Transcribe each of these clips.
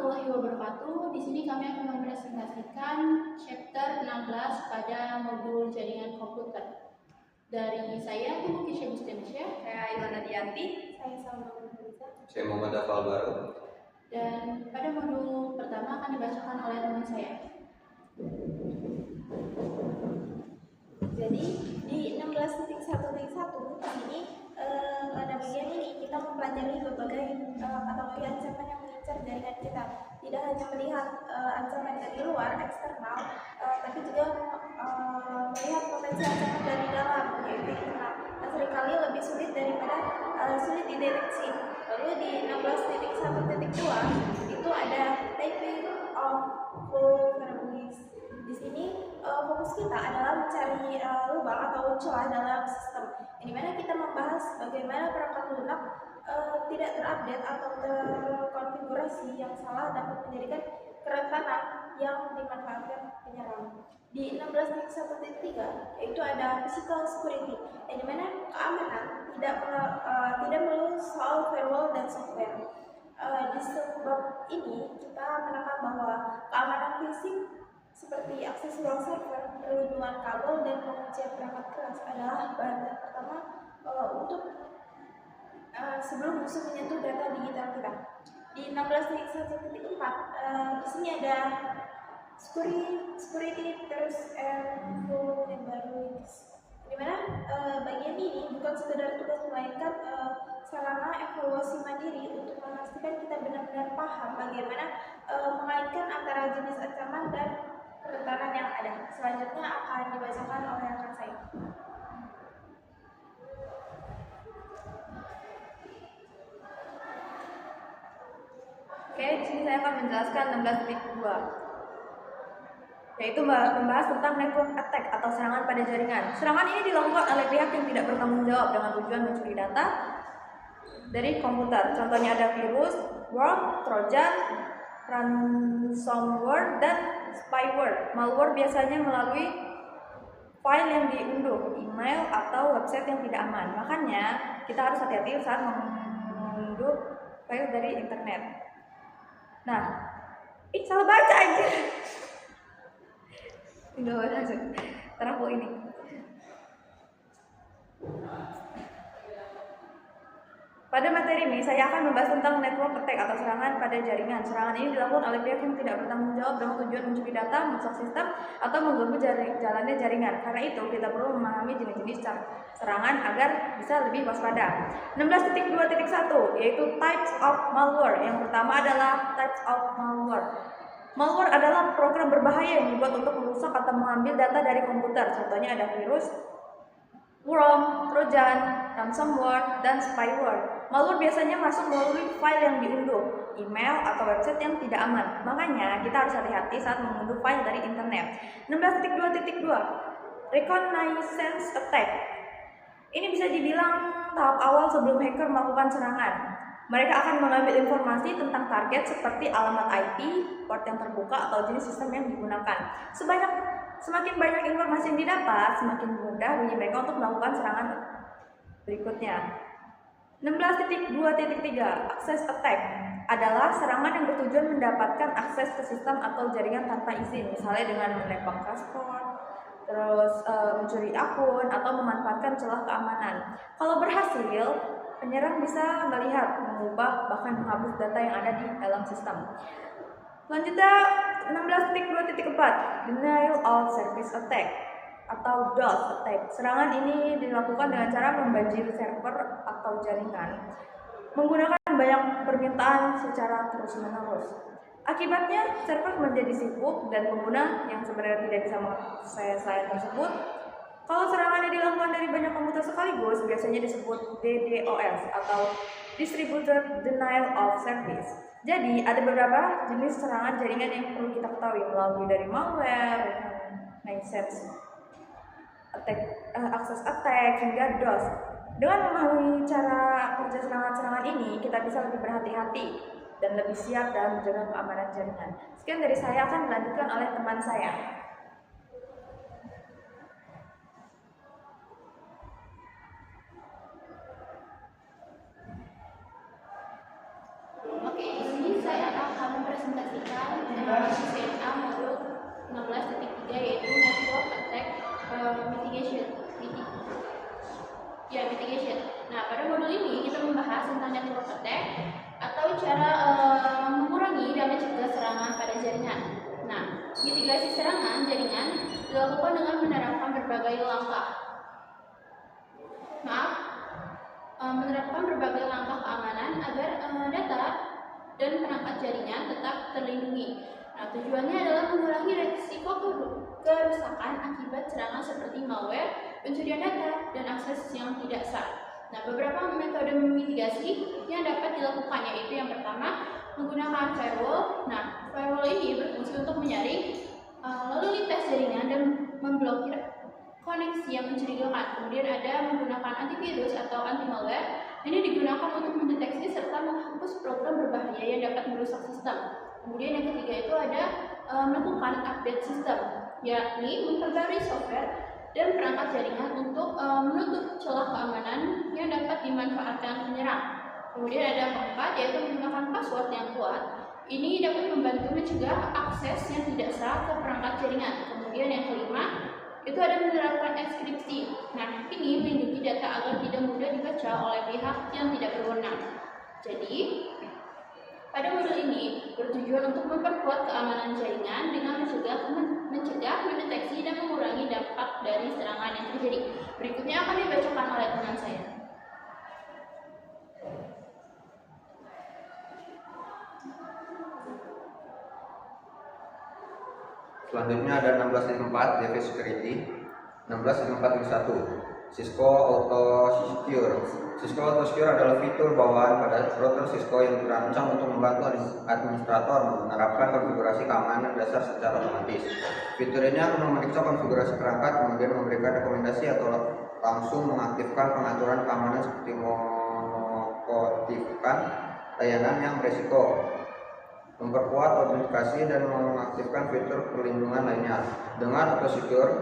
warahmatullahi wabarakatuh. Di sini kami akan mempresentasikan chapter 16 pada modul jaringan komputer. Dari saya, Ibu Kisha Bustiansyah. Saya Ilana Dianti. Saya Salma Nurhaliza. Saya Muhammad Afal Baru. Dan pada modul pertama akan dibacakan oleh teman saya. Jadi di 16.1.1 ini pada bagian ini kita mempelajari berbagai kategori ancaman yang mengincar jaringan kita. Tidak hanya melihat ancaman dari luar eksternal, tapi juga melihat potensi ancaman dari dalam yaitu internal. Nah, seringkali lebih sulit daripada sulit dideteksi. Lalu di 16.1.2 itu ada typing of vulnerabilities. Di sini fokus kita adalah mencari lubang atau celah dalam sistem. Di mana kita membahas bagaimana perangkat lunak tidak terupdate atau terkonfigurasi yang salah dapat menjadikan kerentanan yang dimanfaatkan penyerang. Di 16.1.3 yaitu ada physical security, di mana keamanan tidak melulu soal firewall dan software. Di sebab ini kita menekan bahwa keamanan fisik seperti akses ruang server, perlindungan kabel, dan penguncian perangkat keras adalah bahan pertama untuk sebelum musuh menyentuh data digital kita. Di 16.1.4 di sini ada security threats and vulnerabilities. Di mana bagian ini bukan sekedar tugas melainkan sarana evaluasi mandiri untuk memastikan kita benar-benar paham bagaimana mengaitkan antara jenis ancaman dan kerentanan yang ada. Selanjutnya akan dibacakan oleh rekan saya. Oke, di sini saya akan menjelaskan 16.2, yaitu membahas tentang network attack atau serangan pada jaringan. Serangan ini dilakukan oleh pihak yang tidak bertanggung jawab dengan tujuan mencuri data dari komputer. Contohnya ada virus, worm, trojan, ransomware, dan spyware. Malware biasanya melalui file yang diunduh, email, atau website yang tidak aman. Makanya kita harus hati-hati saat mengunduh file dari internet. Nah, salah baca aja. Tinggal langsung terapu ini. Pada materi ini, saya akan membahas tentang network attack atau serangan pada jaringan. Serangan ini dilakukan oleh pihak yang tidak bertanggung jawab dengan tujuan mencuri data, merusak sistem, atau mengganggu jalannya jaringan. Karena itu, kita perlu memahami jenis-jenis serangan agar bisa lebih waspada. 16.2.1 yaitu types of malware. Yang pertama adalah types of malware. Malware adalah program berbahaya yang dibuat untuk merusak atau mengambil data dari komputer. Contohnya ada virus, worm, trojan, ransomware, dan spyware. Malware biasanya masuk melalui file yang diunduh, email, atau website yang tidak aman. Makanya kita harus hati-hati saat mengunduh file dari internet. 16.2.2 Reconnaissance attack. Ini bisa dibilang tahap awal sebelum hacker melakukan serangan. Mereka akan mengambil informasi tentang target seperti alamat IP, port yang terbuka, atau jenis sistem yang digunakan. Semakin banyak informasi yang didapat, semakin mudah bagi mereka untuk melakukan serangan berikutnya. 16.2.3 Access attack adalah serangan yang bertujuan mendapatkan akses ke sistem atau jaringan tanpa izin, misalnya dengan menembak password, terus mencuri akun, atau memanfaatkan celah keamanan. Kalau berhasil, penyerang bisa melihat, mengubah, bahkan menghapus data yang ada di dalam sistem. Selanjutnya 16.2.4 Denial of Service attack atau DOS attack. Serangan ini dilakukan dengan cara membanjiri server atau jaringan menggunakan banyak permintaan secara terus-menerus. Akibatnya server menjadi sibuk dan pengguna yang sebenarnya tidak bisa mengakses layanan tersebut. Kalau serangan yang dilakukan dari banyak komputer sekaligus biasanya disebut DDoS atau Distributed Denial of Service. Jadi ada beberapa jenis serangan jaringan yang perlu kita ketahui melalui dari malware, access attack, hingga DOS. Dengan memahami cara kerja serangan-serangan ini, kita bisa lebih berhati-hati dan lebih siap dalam menjaga keamanan jaringan. Sekian dari saya, akan dilanjutkan oleh teman saya. Oke, di sini saya akan mempresentasikan mitigation. Nah, pada modul ini kita membahas tentang network attack atau cara mengurangi dan mencegah serangan pada jaringan. Nah, mitigasi serangan jaringan dilakukan dengan menerapkan berbagai langkah. Menerapkan berbagai langkah keamanan agar data dan perangkat jaringan tetap terlindungi. Nah, tujuannya adalah mengurangi risiko kerusakan akibat serangan seperti malware, pencurian data, dan akses yang tidak sah. Nah, beberapa metode mitigasi yang dapat dilakukan yaitu yang pertama, menggunakan firewall. Nah, firewall ini berfungsi untuk menyaring lalu lintas jaringan dan memblokir koneksi yang mencurigakan. Kemudian ada menggunakan antivirus atau anti malware. Ini digunakan untuk mendeteksi serta menghapus program berbahaya yang dapat merusak sistem. Kemudian yang ketiga itu ada melakukan update sistem, yakni memperbarui software dan perangkat jaringan untuk menutup celah keamanan yang dapat dimanfaatkan penyerang. Kemudian ada yang keempat yaitu menggunakan password yang kuat. Ini dapat membantu mencegah akses yang tidak sah ke perangkat jaringan. Kemudian yang kelima itu ada menerapkan enkripsi. Nah, ini melindungi data agar tidak mudah dibaca oleh pihak yang tidak berwenang. Jadi, pada modul ini bertujuan untuk memperkuat keamanan jaringan dengan mencegah, mendeteksi, dan mengurangi dampak dari serangan yang terjadi. Berikutnya akan dibacakan oleh teman saya. Selanjutnya ada 16.4 DV Security, 16.4.1 Cisco Auto Secure. Cisco Auto Secure adalah fitur bawaan pada router Cisco yang dirancang untuk membantu administrator menerapkan konfigurasi keamanan dasar secara otomatis. Fitur ini akan memeriksa konfigurasi perangkat, kemudian memberikan rekomendasi atau langsung mengaktifkan pengaturan keamanan seperti mengaktifkan layanan yang beresiko, memperkuat autentikasi, dan mengaktifkan fitur perlindungan lainnya. Dengan Auto Secure,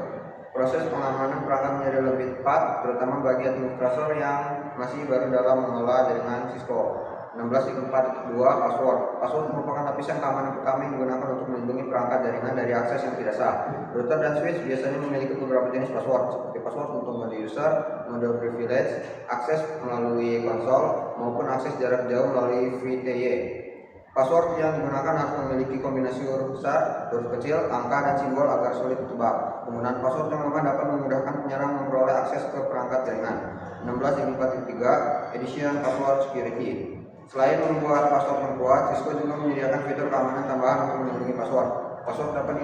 proses pengamanan perangkat menjadi lebih cepat, terutama bagi administrator yang masih baru dalam mengelola jaringan Cisco. 16.4.2 Password. Password merupakan lapisan keamanan pertama yang digunakan untuk melindungi perangkat jaringan dari akses yang tidak sah. Router dan switch biasanya memiliki beberapa jenis password, seperti password untuk mode user, mode privilege, akses melalui konsol, maupun akses jarak jauh melalui VTY. Password yang digunakan harus memiliki kombinasi huruf besar, huruf kecil, angka, dan simbol agar sulit ditebak. Penggunaan password yang lemah dapat memudahkan penyerang memperoleh akses ke perangkat jaringan. 16.4.3 Addition Password Security. Selain membuat password yang kuat, Cisco juga menyediakan fitur keamanan tambahan untuk melindungi password. Password dapat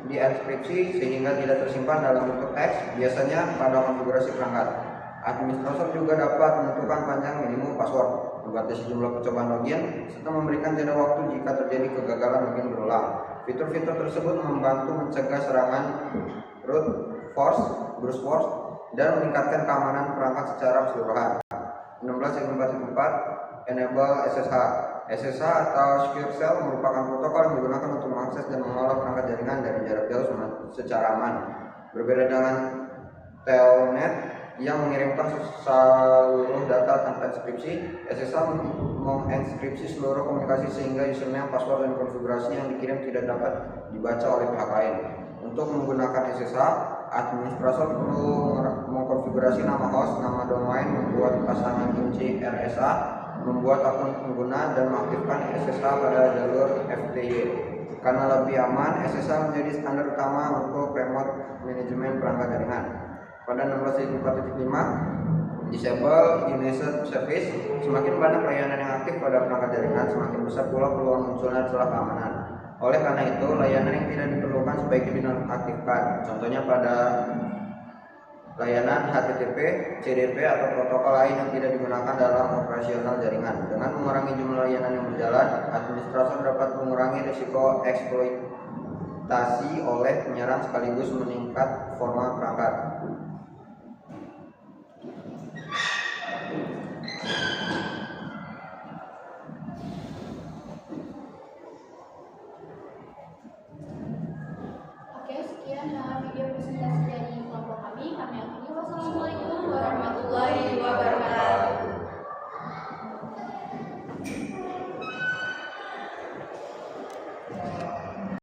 dienkripsi sehingga tidak tersimpan dalam bentuk teks, biasanya pada konfigurasi perangkat. Administrator juga dapat menentukan panjang minimum password, membatasi jumlah percobaan login, serta memberikan jeda waktu jika terjadi kegagalan login berulang. Fitur-fitur tersebut membantu mencegah serangan brute force, dan meningkatkan keamanan perangkat secara keseluruhan. 16.4.4 Enable SSH. SSH atau Secure Shell merupakan protokol yang digunakan untuk mengakses dan mengolah perangkat jaringan dari jarak jauh secara aman. Berbeda dengan Telnet yang mengirimkan seluruh data tanpa enkripsi, SSH mengenkripsi seluruh komunikasi sehingga username, password, dan konfigurasi yang dikirim tidak dapat dibaca oleh pihak lain. Untuk menggunakan SSH, administrator perlu mengkonfigurasi nama host, nama domain, membuat pasangan kunci RSA, membuat akun pengguna, dan mengaktifkan SSH pada jalur FTY. Karena lebih aman, SSH menjadi standar utama untuk remote manajemen perangkat jaringan. Pada 16.4.5 Disable Unison Service. Semakin banyak layanan yang aktif pada perangkat jaringan, semakin besar pula peluang munculnya celah keamanan. Oleh karena itu, layanan yang tidak diperlukan sebaiknya dinonaktifkan. Contohnya pada layanan HTTP, CDP, atau protokol lain yang tidak digunakan dalam operasional jaringan. Dengan mengurangi jumlah layanan yang berjalan, administrator dapat mengurangi risiko eksploitasi oleh penyerang sekaligus meningkat performa perangkat. Oke, sekian video presentasi dari kelompok kami. Kami akhiri. Wassalamualaikum warahmatullahi wabarakatuh.